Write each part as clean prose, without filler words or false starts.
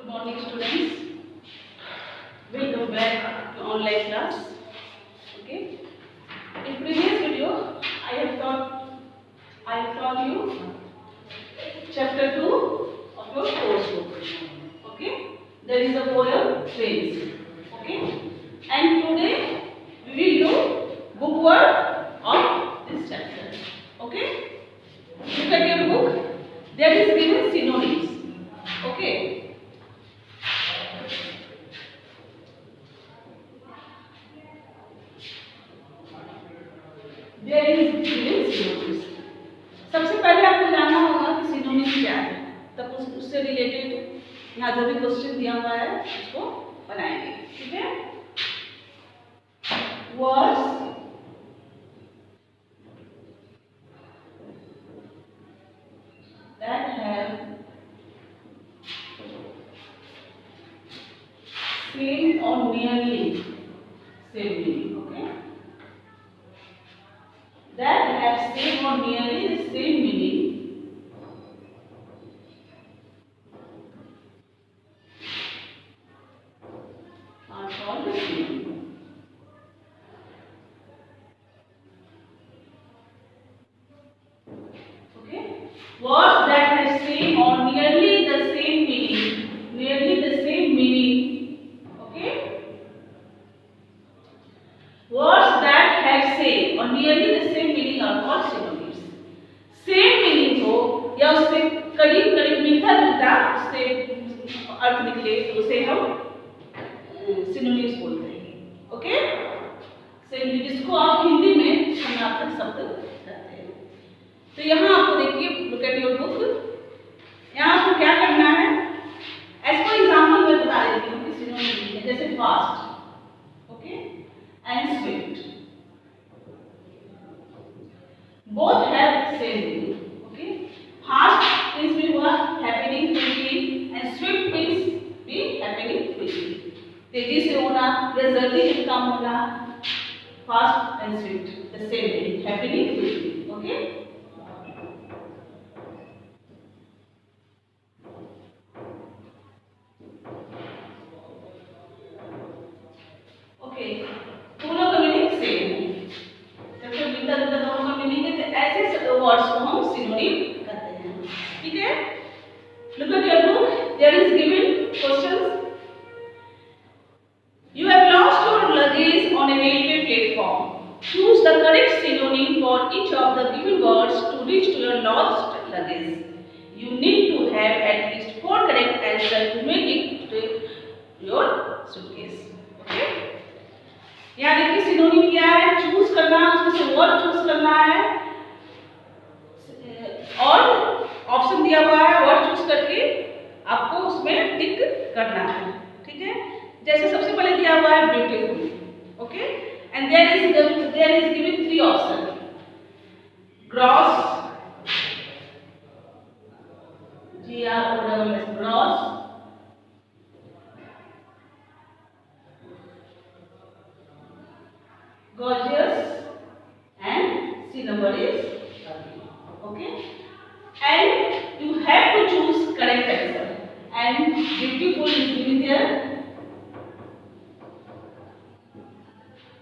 morning students, welcome back to online class. Okay, in previous video I have taught you chapter 2 of your course book. Okay, there is a poem Trains. Okay, and today we will do book word of this chapter. Okay, look at your book. There is given synonyms. Okay. There is given synonyms. सबसे पहले आपको जानना होगा कि synonym क्या है, तब उससे रिलेटेड यहाँ जो भी क्वेश्चन दिया हुआ है उसको बनाएंगे. ठीक है. Words that have same or nearly same meaning. Okay, that have same or nearly the same meaning are called synonym. Okay, words that have same or nearly the same meaning. Okay, words that have same or nearly the same meaning are called synonyms. Same meaning हो या उससे करीब करीब मिलता जुलता उससे अर्थ निकले तो उसे हम सिनोनिम्स बोलते हैं. ओके, जिसको आप हिंदी में समानार्थक शब्द कहते हैं. तो यहाँ आपको देखिए, लुक एट योर बुक. यहाँ आपको क्या करना है, एज पर एग्जाम्पल मैं बता देती हूँ कि सिनोनिम है. जैसे fast, okay, and Swift, both have same meaning. Okay, fast means भी हुआ happening quickly and swift means भी happening quickly, तेजी से होना या जल्दी से काम होना. Fast and swift the same meaning, happening quickly. Okay, okay, दोनों का मीनिंग सेम है. जब से मिलता जुलता दोनों का मीनिंग है तो ऐसे वर्ड्स को हम सिनोनिम कहते हैं. ठीक है. Look at your book. There is given questions. You have lost your luggage on a railway platform. Choose the correct synonym for each of the given words to reach to your lost luggage. You need to have at least 4 correct answers to make it to your suitcase. Okay? यहाँ देखिए synonym क्या है, choose करना, उसमें से word choose करना है और ऑप्शन दिया हुआ है. वर्ड चूज करके आपको उसमें टिक करना है. ठीक है. जैसे सबसे पहले दिया हुआ है beautiful. Okay, and there is given 3 option. Gross, GROSS, gross, gorgeous, and C number is 30. Okay, and you have to choose correct answer. And beautiful is given there.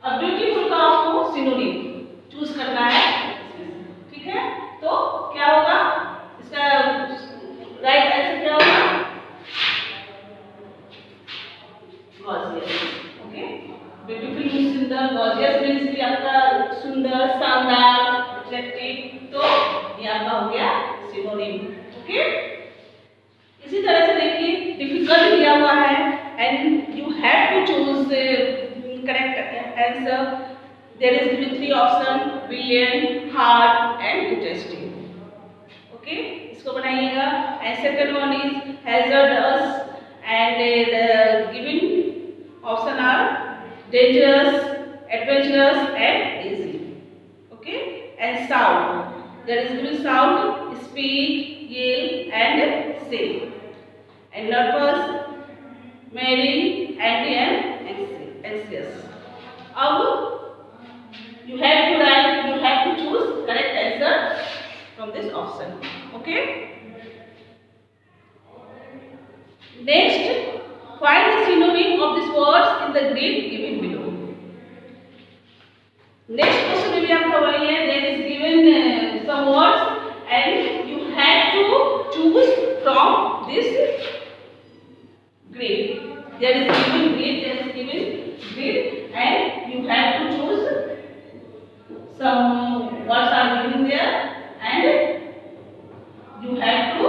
अब ब्यूटीफुल का आपको सिनोनिम चूज करना है. ठीक है. तो क्या होगा, इसका राइट आंसर क्या होगा, gorgeous. ओके, ब्यूटीफुल मीन्स सुंदर, गॉर्जियस मीन्स भी आपका सुंदर, शानदार, अट्रैक्टिव. तो ये आपका हो गया सिनोनिम. ओके. इसी तरह से देखिए डिफिकल्ट दिया हुआ है and you have to choose correct answer. There is given 3 option, brilliant, hard and interesting. Okay, इसको बनाइएगा. And second one is hazardous and the given option are dangerous, adventurous and easy. Okay, and sound, there is given sound, speak, yell and sing. And nervous, merry, angry and anxious. Now you have to choose correct answer from this option. Okay. Next, find the synonym of these words in the grid given below. Next question में भी आपका वही है. There is given some words and you have to choose from this grid. There is given grid and you have to choose. Some words are given there and you have to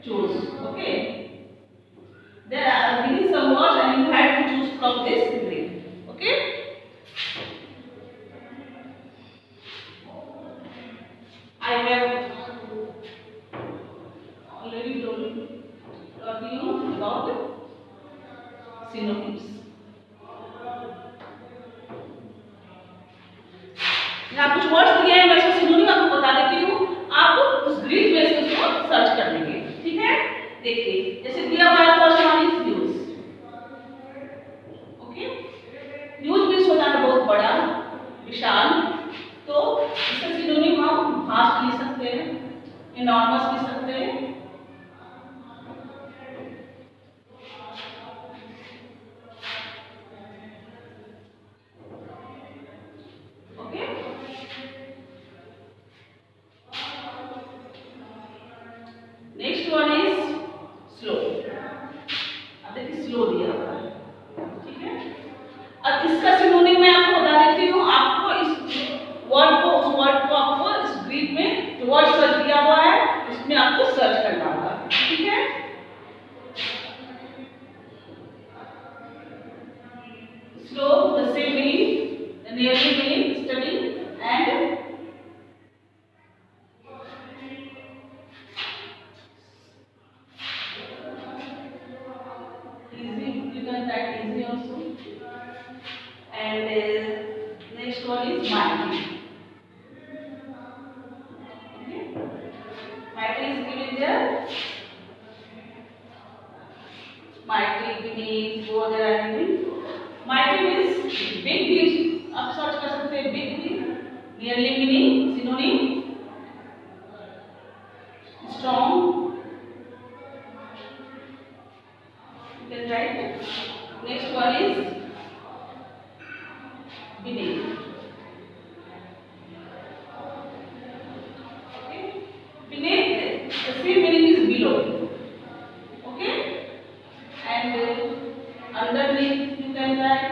choose. Okay. There are given some words and you have to choose from this grid. Okay. I have already told you about synonyms. यहाँ कुछ words दिए हैं, मैं इसको synonym आपको बता देती हूँ. आप उस ग्रिड में से उसको सर्च कर लेंगे. ठीक है. देखिए जैसे दिया हुआ है first one is news. Okay. News means होता है बहुत बड़ा, विशाल. तो इसका सिनोनिम हम वास्ट लिख सकते हैं, इनॉर्मस लिख सकते हैं. Next one is slow. अब देखिए स्लो दिया हुआ है. ठीक है. अब इसका सिनोनिम मैं आपको बता देती हूँ. आपको इस वर्ड को, उस वर्ड को आपको इस ग्रिड में जो वर्ड सर्च दिया हुआ है उसमें आपको सर्च करना होगा. ठीक है. Slow the same meaning, the nearly meaning, study and next one is mighty. Okay. Mighty is given there. Mighty beneath, go there and given. Mighty means big means आप सर्च कर सकते हैं big means. Nearly meaning synonym. Strong. You can write. Next one is beneath. Okay. Beneath, the same meaning is below. Okay. And underneath you can write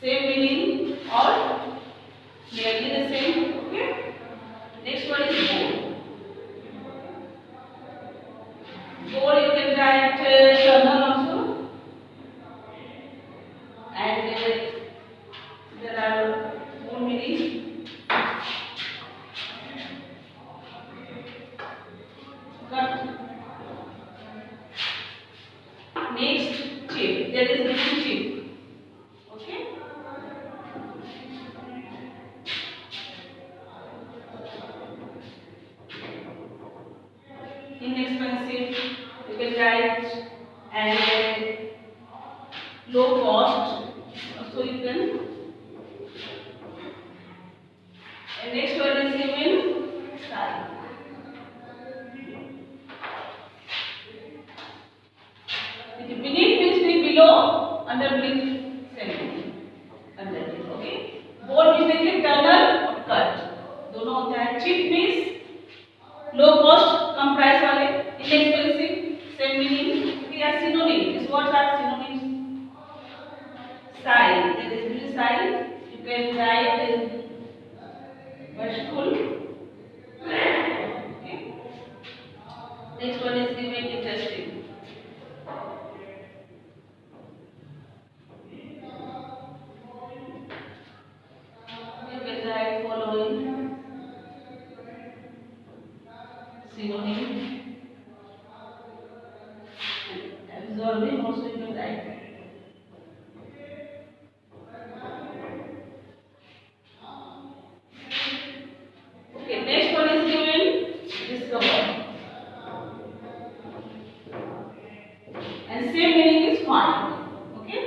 same meaning or nearly the same. Okay. Next one is bold. Bold you can write tunnel also. And there are more meanings. Cut. Next, chip. There is little chip. Okay. Inexpensive, you can write, and low cost. So you can. And next one is given size. Beneath means below, underneath same. Underneath, okay. Bold means देखिए tunnel और cut दोनों होता है. Cheap means low cost, कम price वाले. Inexpensive, same meaning. We are synonym. These words are synonyms. Size, that is blue size. You can write vertical. Okay. Next one is given interesting. You can write following synonym. Absorbing also you can write. Okay, next one is given discover. And same meaning is find. Okay.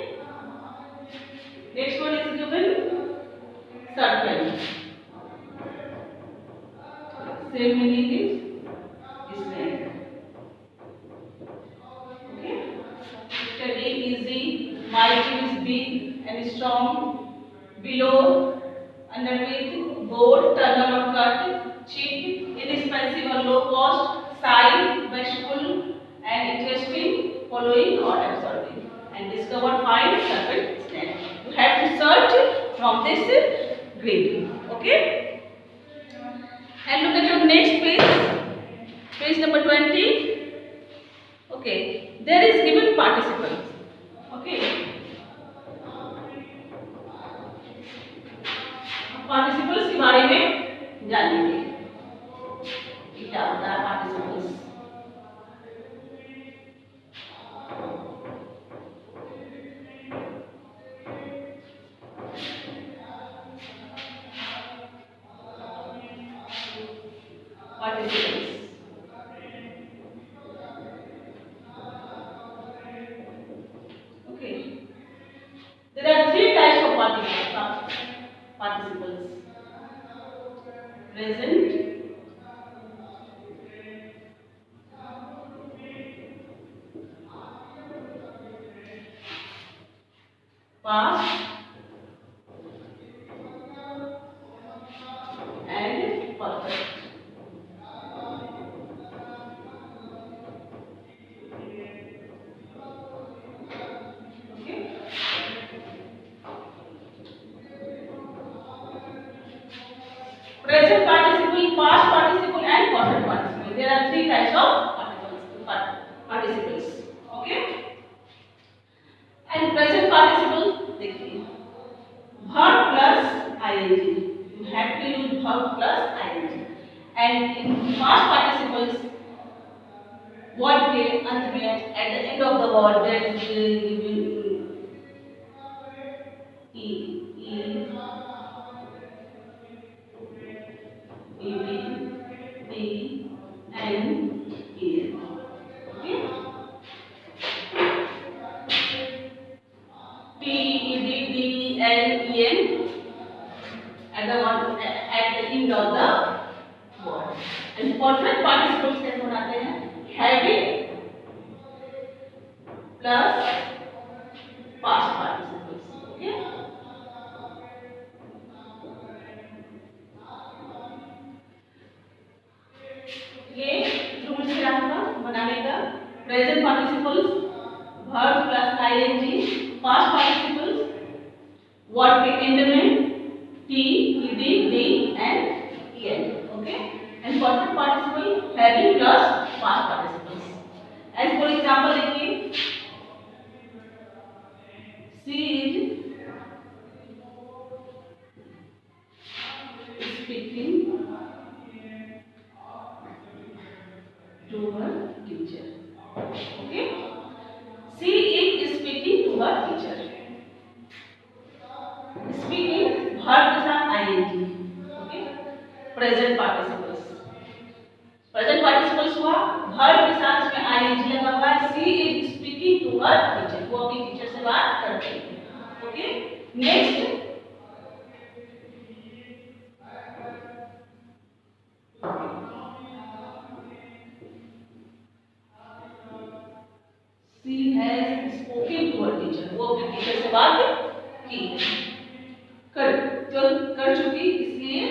Next one is given circle. Same meaning is strength. Okay. Steady, easy, mighty is big and strong. Below, underneath, bold, turn or cut, cheap, inexpensive or low cost, side, bashful and interesting, following or absorbing. And discover, find, serpent, snake. You have to search from this grid. Okay? And look at your next page, page number 20. Okay, there is given participles. Okay, participles के बारे में जानेंगे क्या होता है participles. Participles okay, there are three types of participles: present, past and perfect. Okay, present participle, past participle and perfect participle. There are three types of participles. Okay, and present participle देखिए, verb plus ing. You have to use verb plus ing. And in past participles, word के अंत में at the end of the word there is at the end of the word. And perfect participles कैसे बनाते हैं? Having plus past participles. Okay? ये rules है आपका बनाने का। Present participles verb plus ING, past participles verb के end में T, ED, D and EN. Okay, and perfect participle having plus past participles. As for example देखिए, she is speaking to her teacher. Okay, she is speaking to her teacher. Speaking verb के साथ ing. Okay, present participles. Present participles हुआ, verb के साथ में ing लगा हुआ है. she is speaking to her teacher. वो अपनी टीचर से बात करते हैं. Okay, next she has spoken to her teacher. वो अपने टीचर से बात की कर चुकी, इसलिए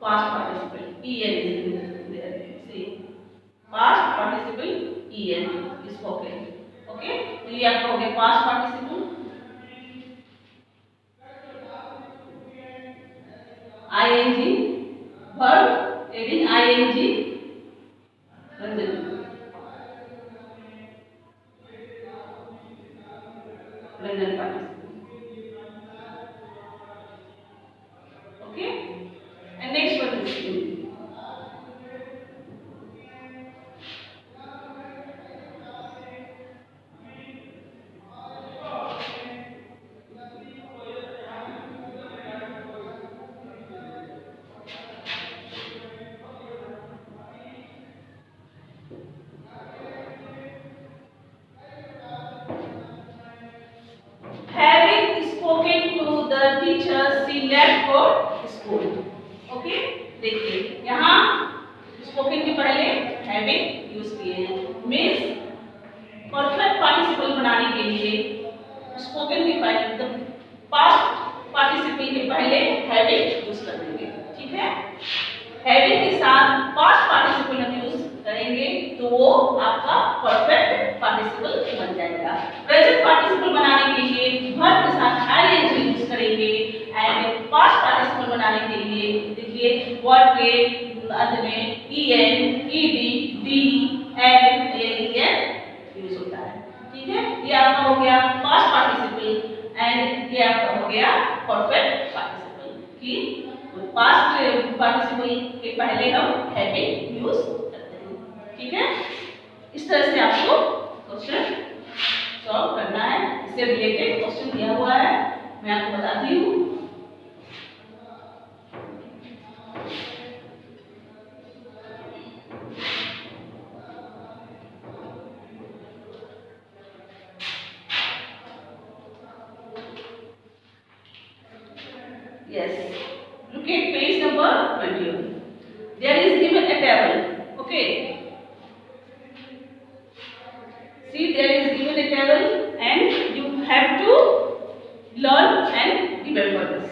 past participle en is there. See, past participle en is spoken. Okay, तो ये आपका हो गया past participle. ing verb adding ing present. Present participle. Okay, and next one is having spoken to the teacher, she left for school. Okay, देखिए यहाँ spoken के पहले having use किए हैं, मीन्स परफेक्ट पार्टिसिपल बनाने के लिए स्पोकन के पहले पास्ट पार्टिसिपल के पहले हैविंग यूज कर देंगे। ठीक है, हैविंग के साथ पास्ट पार्टिसिपल हम यूज करेंगे तो वो आपका परफेक्ट पार्टिसिपल बन जाएगा। प्रेजेंट पार्टिसिपल बनाने के लिए वर्ब के साथ आईएनजी यूज करेंगे एंड पास्ट पार्टिसिपल बनाने के लिए देखिए वर्ब के अंत में EN, ED, D, N, N use होता है। ठीक है, ये आपका हो गया पास्ट पार्टिसिपल एंड ये आपका हो गया परफेक्ट पार्टिसिपल कि पास्ट पार्टिसिपल के पहले हम हैविंग यूज करते हैं। ठीक है, इस तरह से आपको क्वेश्चन सॉल्व करना है। इससे रिलेटेड क्वेश्चन दिया हुआ है, मैं आपको बताती हूँ। Yes, look at page number 21. There is given a table. Okay. See, there is given a table and you have to learn and remember this.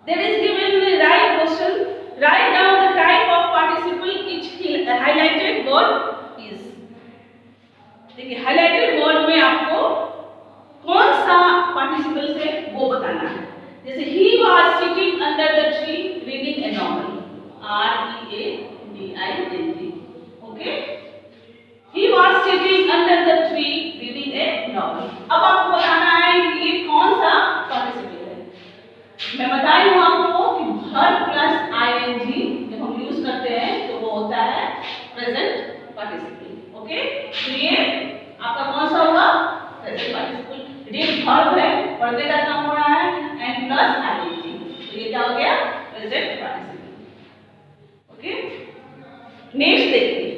There is given the right question. Write down the type of participle each highlighted word is. देखिए highlighted word में आपको कौन सा participle से वो बताना है। जैसे he was sitting under the tree reading a novel, READING, okay, he was sitting under the tree reading a novel। अब आपको बताना है कि ये कौन सा पार्टिसिपल है। मैं बताई हूँ आपको कि verb प्लस आईएनजी जब हम यूज करते हैं तो वो होता है प्रेजेंट पार्टिसिपल। ओके, तो ये आपका कौन सा होगा, प्रेजेंट पार्टिसिपल। रीड वर्ब है, पढ़ने का काम हो रहा है एंड प्लस आईएनजी, तो ये क्या हो गया, प्रेजेंट पार्टिसिपल। ओके, नेक्स्ट देखिए,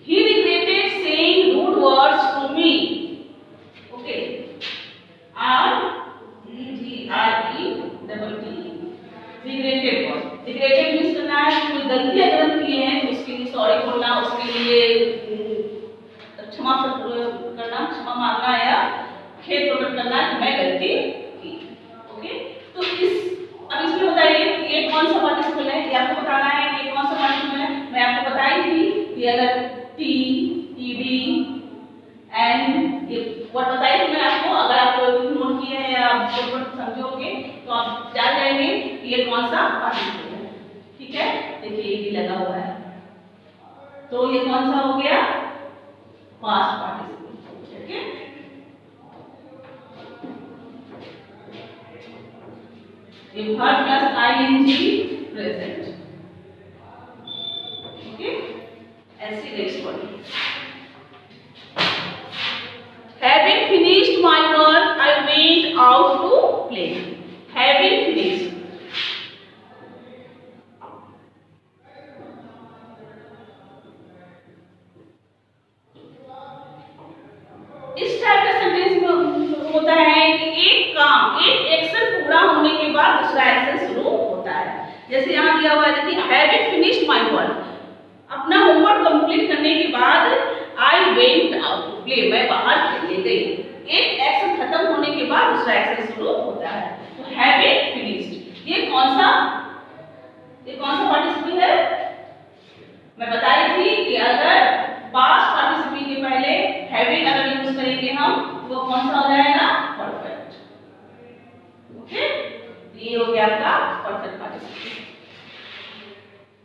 he regretted saying rude words to me। Okay, regretted word, regretted means करना है कोई गलती अगर हम किए हैं तो उसके लिए सॉरी बोलना, उसके लिए क्षमा करना, क्षमा मांगना या खेद प्रकट करना कि मैं गलती की। ओके, तो अब इसमें बताइए ये कौन सा पार्टिसिपल है, ये आपको बताना है कि ये कौन सा पार्टिसिपल है। मैं आपको बताई थी कि अगर टी, ईडी एंड ये वर्ड बताई थी मैं आपको, अगर आप नोट किए हैं या आप समझोगे तो आप जान जाएंगे कि ये कौन सा पार्टिसिपल है। ठीक है, देखिए ईडी लगा हुआ है तो ये कौन सा हो गया, पास्ट पार्टिसिपल। ठीक है, ये verb plus ING present. Okay, ऐसे next one, having finished my work I went out to play। having finished, इस टाइप का सेंटेंस में होता है कि एक काम, एक एक्शन पूरा होने के बाद दूसरा एक्शन शुरू होता है। जैसे यहाँ दिया हुआ है देखिए, having finished my work, अपना होमवर्क कंप्लीट करने के बाद I went out to play, मैं बाहर खेलने गई। एक एक्शन खत्म होने के बाद दूसरा एक्शन शुरू होता है। तो having finished, ये कौन सा पार्टिसिपल है। मैं बताई थी कि अगर पास्ट पार्टिसिपल के पहले हैविंग अगर यूज करेंगे हम तो वो कौन सा हो जाएगा, परफेक्ट। ओके, ये हो गया आपका परफेक्ट पार्टिसिपल।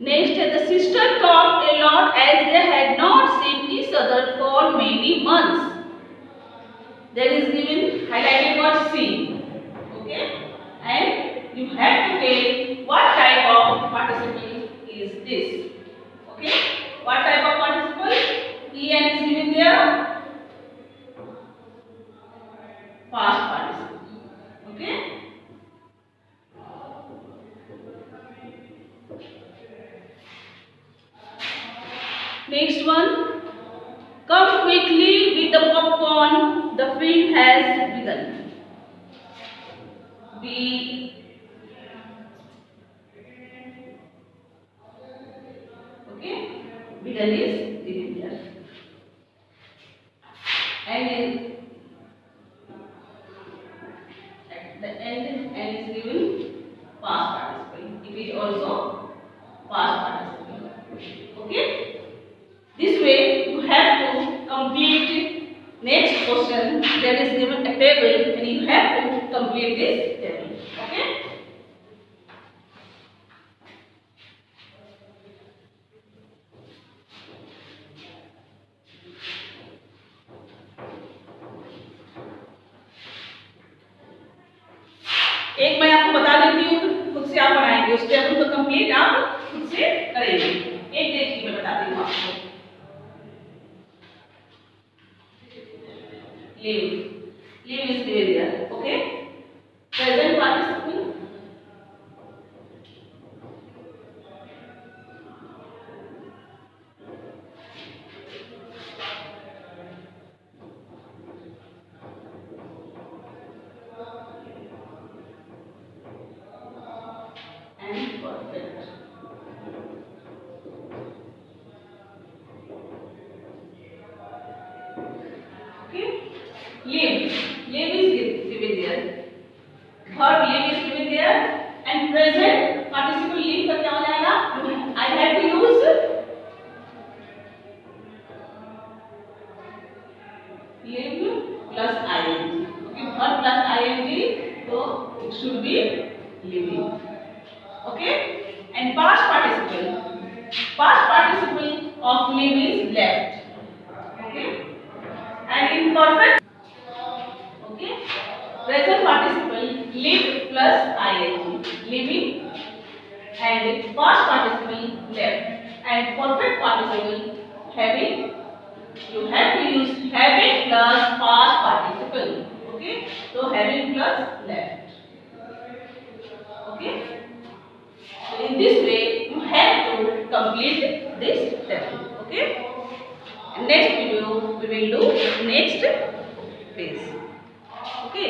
नेक्स्ट है, the sister talked a lot as they had not seen each other for many months। There is given highlighted word seen, okay, and you have to tell what type of participle is this। Okay, what type of participle, en is given there, past participle। Okay, next one, come quickly with the popcorn, the film has begun। Then is living there. And at the end is given past participle. It is also past participle. Okay. This way you have to complete next question. That is given a table, and you have to complete this table. Okay. एक मैं आपको बता देती हूँ, खुद से आप बनाएंगे उस टेबल को कंप्लीट आप खुद से करेंगे। एक देखिए मैं बताती हूँ आपको। Live is behaviour, okay. Present participle, and perfect. Okay. Live is given there. Verb live is given there, and present participle live का क्या हो जाएगा? I have to use live plus ing. Okay, verb plus ing, so it should be living. Okay, and past participle of live is left. Okay, and imperfect, okay, present participle live plus ing, living, and past participle left, and perfect participle having. You have to use having plus past participle. Okay, so having plus left. Okay. In this way, you have to complete this table. Okay. Next video, we will do next phase. Okay.